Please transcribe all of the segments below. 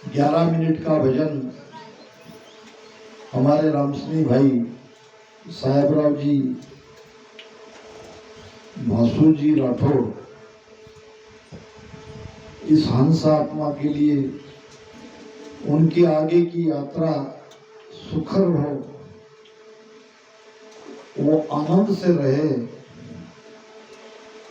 11 minute का भजन हमारे रामसिंह भाई साहेबराव जी भासू जी राठौड़ इस हंस आत्मा के लिए उनकी आगे की यात्रा सुखर हो, वो आनंद से रहे,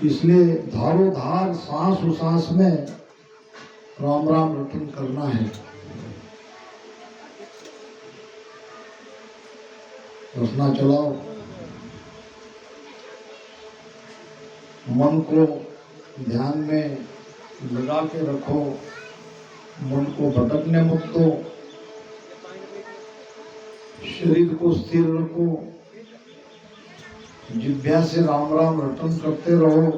इसलिए धारो धार सांस उसास में राम राम रटन करना है। रचना चलाओ, मन को ध्यान में लगा के रखो, मन को भटकने मत दो, शरीर को स्थिर रखो, जिह्वा से राम राम रटन करते रहो,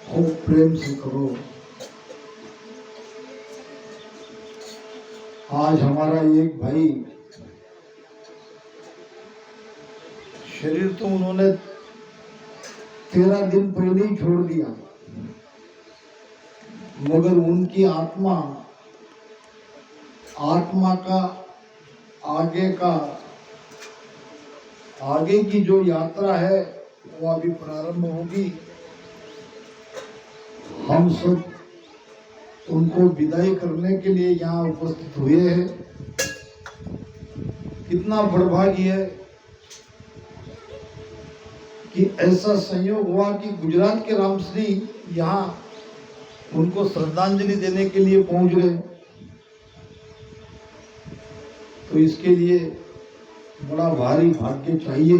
खूब प्रेम से करो। आज हमारा एक भाई शरीर तो उन्होंने 13 दिन पहले ही छोड़ दिया, मगर उनकी आत्मा का आगे की जो यात्रा है वो अभी प्रारंभ होगी। हम सब उनको विदाई करने के लिए यहाँ उपस्थित हुए हैं। कितना दुर्भाग्य है कि ऐसा संयोग हुआ कि गुजरात के रामसिंह यहाँ उनको श्रद्धांजलि देने के लिए पहुंच गए। तो इसके लिए बड़ा भारी भाग्य चाहिए।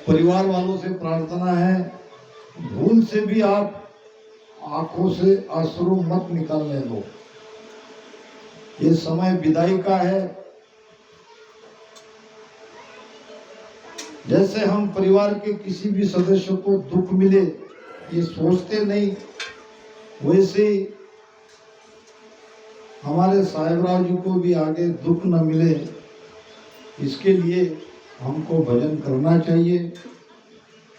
परिवार वालों से प्रार्थना है, भूल से भी आप आंखों से अश्रु मत निकालने दो। ये समय विदाई का है। जैसे हम परिवार के किसी भी सदस्य को दुख मिले ये सोचते नहीं, वैसे हमारे साहेबराव जी को भी आगे दुख न मिले, इसके लिए हमको भजन करना चाहिए,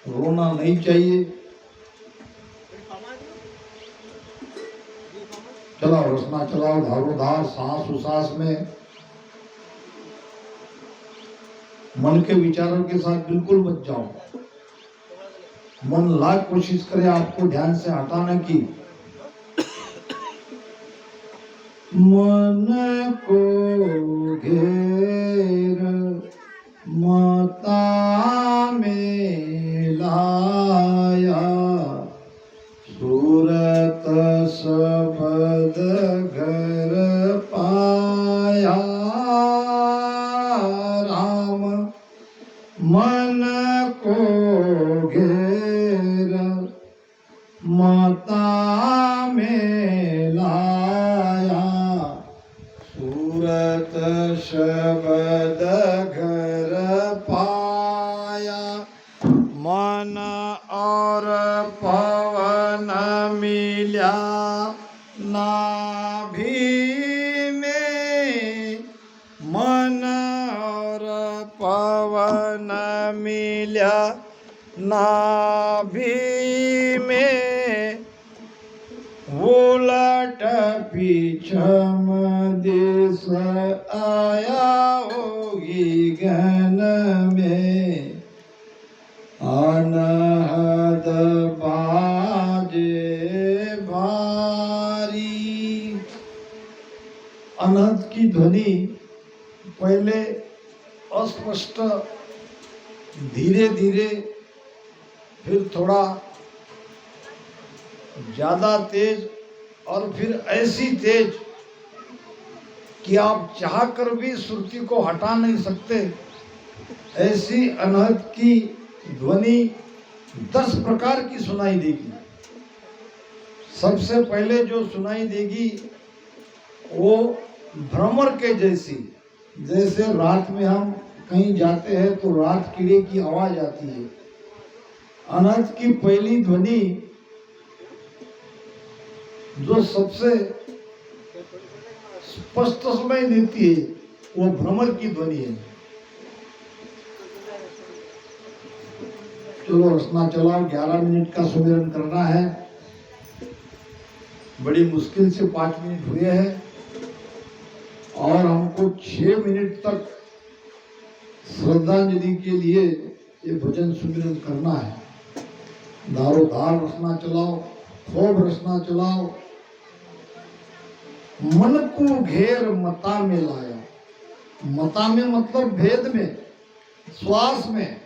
रोना नहीं चाहिए। चलाओ, रसना चलाओ, धारो धार सांस उसास में मन के विचारों के साथ बिल्कुल मत जाओ। मन लाख कोशिश करे आपको ध्यान से हटाने की। मन को घेर माता में लाया, सूरत सबद घर पाया। राम मन को घेर माता में लाया, सूरत शबद घर पाया। मन और पवन मिल्या नाभि में, मन और पवन मिल्या नाभि में। उलट पीछम देश आया होगी गन में, अनहद बाजे बारी। अनहद की ध्वनि पहले अस्पष्ट, धीरे धीरे, फिर थोड़ा ज्यादा तेज, और फिर ऐसी तेज कि आप चाहकर भी श्रुति को हटा नहीं सकते। ऐसी अनहद की ध्वनि 10 प्रकार की सुनाई देगी। सबसे पहले जो सुनाई देगी वो भ्रमर के जैसी, जैसे रात में हम कहीं जाते हैं तो रात कीड़े की आवाज आती है। अनहद की पहली ध्वनि जो सबसे स्पष्ट सुनाई देती है वो भ्रमर की ध्वनि है। चलो रसना चलाओ, 11 मिनट का सुमिरन करना है। बड़ी मुश्किल से 5 मिनट हुए हैं और हमको 6 मिनट तक श्रद्धांजलि के लिए ये भजन सुमिरन करना है। दारो दार रसना चलाओ, खूब रसना चलाओ, मन को घेर मता में लाया। मता में मतलब भेद में, श्वास में,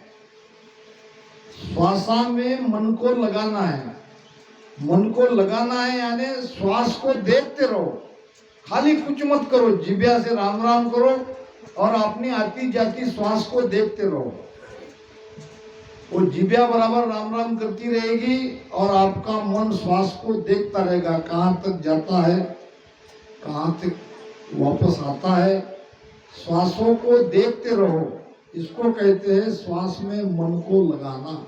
श्वासा में मन को लगाना है। मन को लगाना है यानी श्वास को देखते रहो, खाली कुछ मत करो, जिभ्या से राम राम करो और अपनी आती जाती श्वास को देखते रहो। वो जिभ्या बराबर राम राम करती रहेगी और आपका मन श्वास को देखता रहेगा, कहाँ तक जाता है, कहाँ तक वापस आता है। श्वासों को देखते रहो, इसको कहते हैं श्वास में मन को लगाना।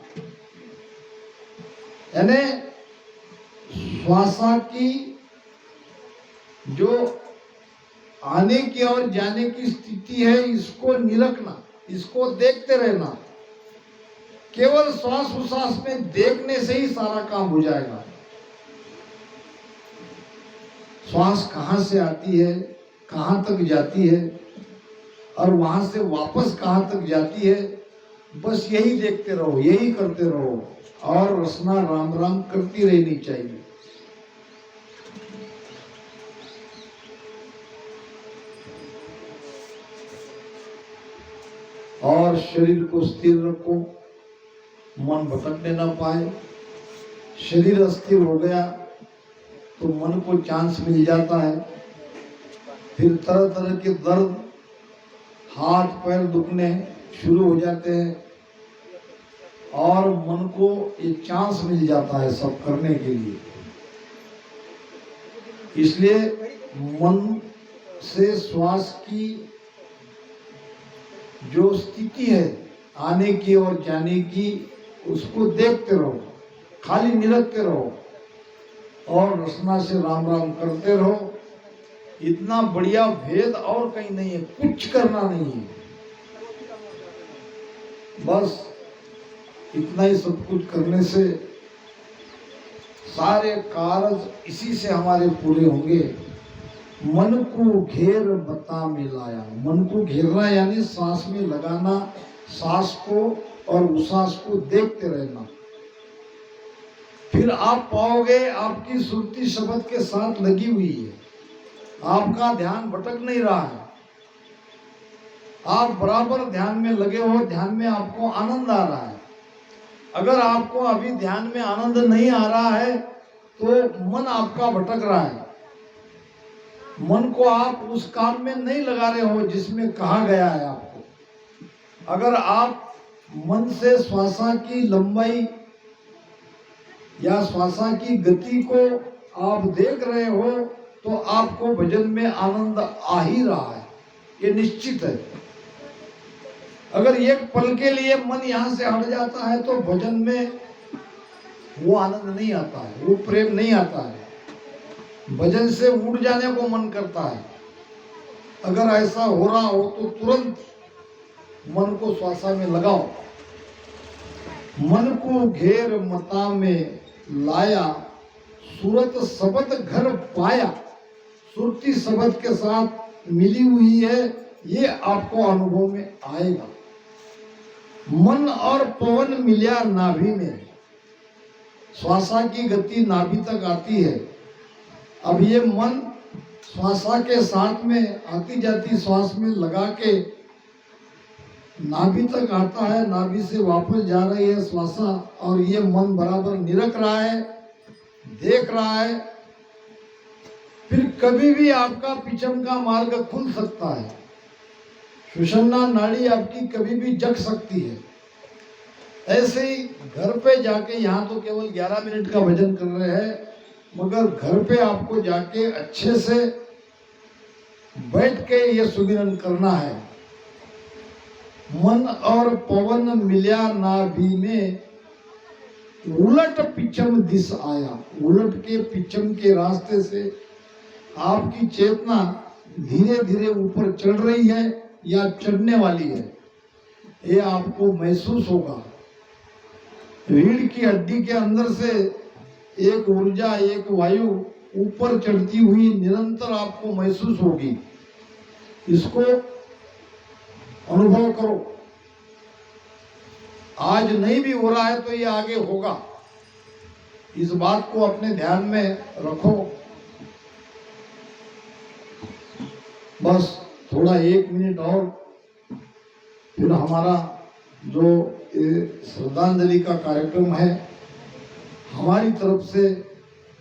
यानी श्वासा की जो आने की और जाने की स्थिति है, इसको निरखना, इसको देखते रहना। केवल श्वास उश्वास में देखने से ही सारा काम हो जाएगा। श्वास कहाँ से आती है, कहाँ तक जाती है और वहां से वापस कहाँ तक जाती है, बस यही देखते रहो, यही करते रहो और रसना राम राम करती रहनी चाहिए। और शरीर को स्थिर रखो, मन भटकने ना पाए। शरीर अस्थिर हो गया तो मन को चांस मिल जाता है, फिर तरह तरह के दर्द, हाथ पैर दुखने शुरू हो जाते हैं और मन को एक चांस मिल जाता है सब करने के लिए। इसलिए मन से श्वास की जो स्थिति है आने की और जाने की, उसको देखते रहो, खाली निरखते रहो और रसना से राम राम करते रहो। इतना बढ़िया भेद और कहीं नहीं है, कुछ करना नहीं है, बस इतना ही सब कुछ करने से सारे कार्य इसी से हमारे पूरे होंगे। मन को घेर बता में लाया। मन को घेरना यानी सांस में लगाना, सांस को और उश्वास को देखते रहना। फिर आप पाओगे आपकी सुरती शब्द के साथ लगी हुई है, आपका ध्यान भटक नहीं रहा है, आप बराबर ध्यान में लगे हो, ध्यान में आपको आनंद आ रहा है। अगर आपको अभी ध्यान में आनंद नहीं आ रहा है तो मन आपका भटक रहा है, मन को आप उस काम में नहीं लगा रहे हो जिसमें कहा गया है आपको। अगर आप मन से श्वासा की लंबाई या श्वासा की गति को आप देख रहे हो तो आपको भजन में आनंद आ ही रहा है, ये निश्चित है। अगर एक पल के लिए मन यहाँ से हट जाता है तो भजन में वो आनंद नहीं आता है, वो प्रेम नहीं आता है, भजन से उड़ जाने को मन करता है। अगर ऐसा हो रहा हो तो तुरंत मन को श्वासा में लगाओ। मन को घेर मता में लाया, सूरत शब्द घर पाया। सुरती शब्द के साथ मिली हुई है, ये आपको अनुभव में आएगा। मन और पवन मिलिया नाभि में, श्वासा की गति नाभि तक आती है। अब ये मन श्वासा के साथ में आती जाती श्वास में लगा के नाभि तक आता है, नाभि से वापस जा रही है श्वासा और ये मन बराबर निरख रहा है, देख रहा है। फिर कभी भी आपका पिछम का मार्ग खुल सकता है, सुषुम्ना नाड़ी आपकी कभी भी जग सकती है। ऐसे ही घर पे जाके, यहाँ तो केवल 11 मिनट का भजन कर रहे हैं, मगर घर पे आपको जाके अच्छे से बैठ के ये सुमिरन करना है। मन और पवन मिल्या नाभि में, उलट पिछम दिस आया। उलट के पिछम के रास्ते से आपकी चेतना धीरे धीरे ऊपर चढ़ रही है या चढ़ने वाली है, ये आपको महसूस होगा। रीढ़ की हड्डी के अंदर से एक ऊर्जा, एक वायु ऊपर चढ़ती हुई निरंतर आपको महसूस होगी। इसको अनुभव करो। आज नहीं भी हो रहा है तो ये आगे होगा, इस बात को अपने ध्यान में रखो। बस थोड़ा 1 मिनट और, फिर हमारा जो श्रद्धांजलि का कार्यक्रम है हमारी तरफ से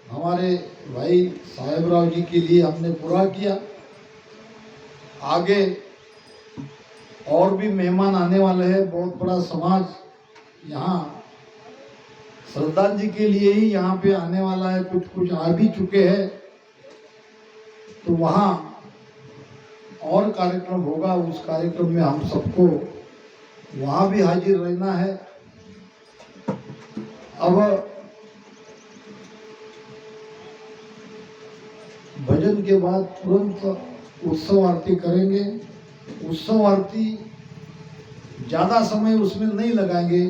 हमारे भाई साहेबराव जी के लिए हमने पूरा किया। आगे और भी मेहमान आने वाले हैं, बहुत बड़ा समाज यहाँ श्रद्धांजलि के लिए ही यहाँ पे आने वाला है, कुछ कुछ आ भी चुके हैं। तो वहाँ और कार्यक्रम होगा, उस कार्यक्रम में हम सबको वहाँ भी हाजिर रहना है। अब भजन के बाद तुरंत उत्सव आरती करेंगे। उत्सव आरती ज़्यादा समय उसमें नहीं लगाएंगे,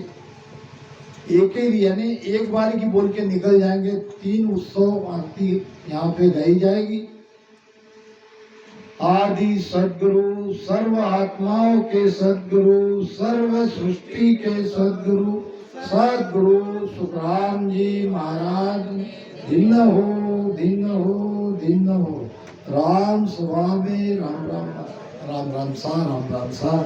एक ही यानी एक बार की बोल के निकल जाएंगे। 3 उत्सव आरती यहाँ पे गाई जाएगी। आदि सद्गुरु, सर्व आत्माओं के सद्गुरु, सर्व सृष्टि के सद्गुरु, सद्गुरु सुखराम जी महाराज धिन्न हो, धिन्न हो, धिन्न हो। राम स्वामी, राम राम, राम राम सा, राम राम सा।